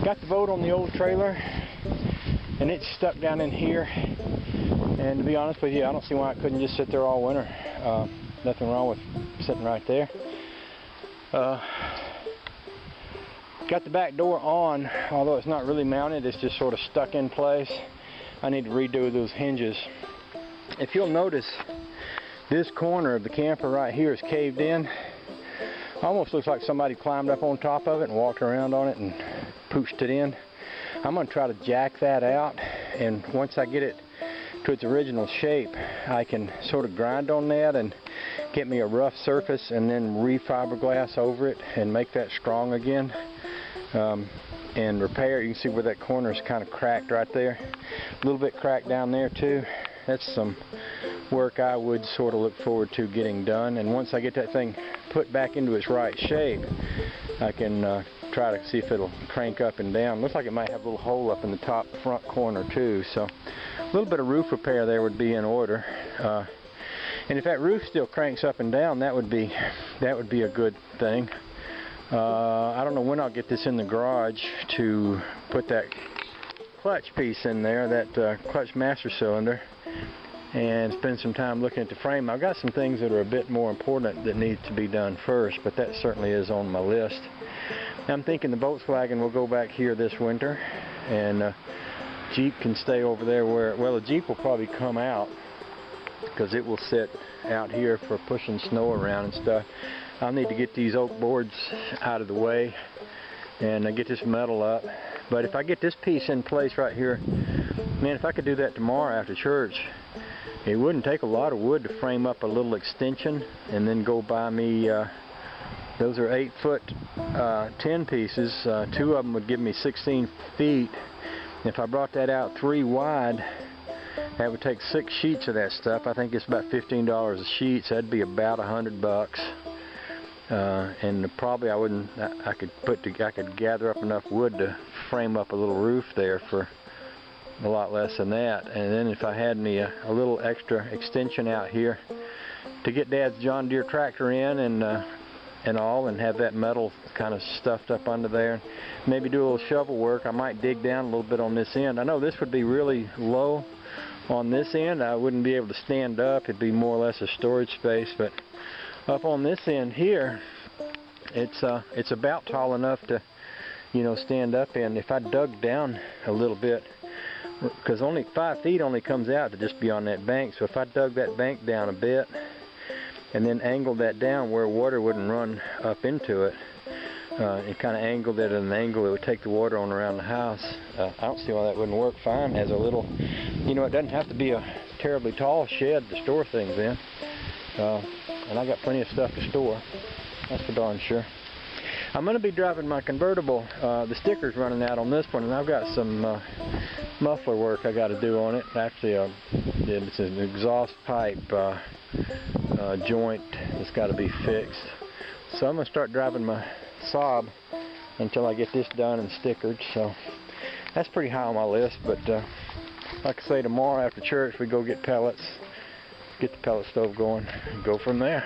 Got the boat on the old trailer, and it's stuck down in here. And to be honest with you, I don't see why it couldn't just sit there all winter. Nothing wrong with sitting right there. Got the back door on, although it's not really mounted, it's just sort of stuck in place. I need to redo those hinges. If you'll notice, this corner of the camper right here is caved in. Almost looks like somebody climbed up on top of it and walked around on it and pooched it in. I'm going to try to jack that out, and once I get it to its original shape, I can sort of grind on that and get me a rough surface and then re-fiberglass over it and make that strong again. And repair it. You can see where that corner is kind of cracked right there. A little bit cracked down there too. That's some work I would sort of look forward to getting done. And once I get that thing put back into its right shape, I can try to see if it'll crank up and down. Looks like it might have a little hole up in the top front corner too. So a little bit of roof repair there would be in order. And if that roof still cranks up and down, that would be a good thing. I don't know when I'll get this in the garage to put that clutch piece in there, that clutch master cylinder, and spend some time looking at the frame. I've got some things that are a bit more important that need to be done first, but that certainly is on my list. I'm thinking the Volkswagen will go back here this winter, and Jeep can stay over there where, well, the Jeep will probably come out because it will sit out here for pushing snow around and stuff. I'll need to get these oak boards out of the way and get this metal up. But if I get this piece in place right here, man, if I could do that tomorrow after church, it wouldn't take a lot of wood to frame up a little extension and then go buy me, those are 8-foot 10 pieces. 2 of them would give me 16 feet. If I brought that out 3 wide, that would take 6 sheets of that stuff. I think it's about $15 a sheet, so that'd be about $100. And probably I could gather up enough wood to frame up a little roof there for a lot less than that. And then if I had me a little extra extension out here to get Dad's John Deere tractor in and all, and have that metal kind of stuffed up under there, maybe do a little shovel work. I might dig down a little bit on this end. I know this would be really low on this end. I wouldn't be able to stand up. It'd be more or less a storage space, but up on this end here, it's about tall enough to, you know, stand up in. If I dug down a little bit, because only 5 feet only comes out to just be on that bank, so if I dug that bank down a bit and then angled that down where water wouldn't run up into it, and kind of angled it at an angle that would take the water on around the house, I don't see why that wouldn't work fine as a little, you know, it doesn't have to be a terribly tall shed to store things in. And I got plenty of stuff to store, that's for darn sure. I'm going to be driving my convertible. The sticker's running out on this one, and I've got some muffler work I got to do on it. Actually, it's an exhaust pipe joint that's got to be fixed. So I'm going to start driving my Saab until I get this done and stickered. So that's pretty high on my list, but like I say, tomorrow after church we go get pellets, get the pellet stove going, and go from there.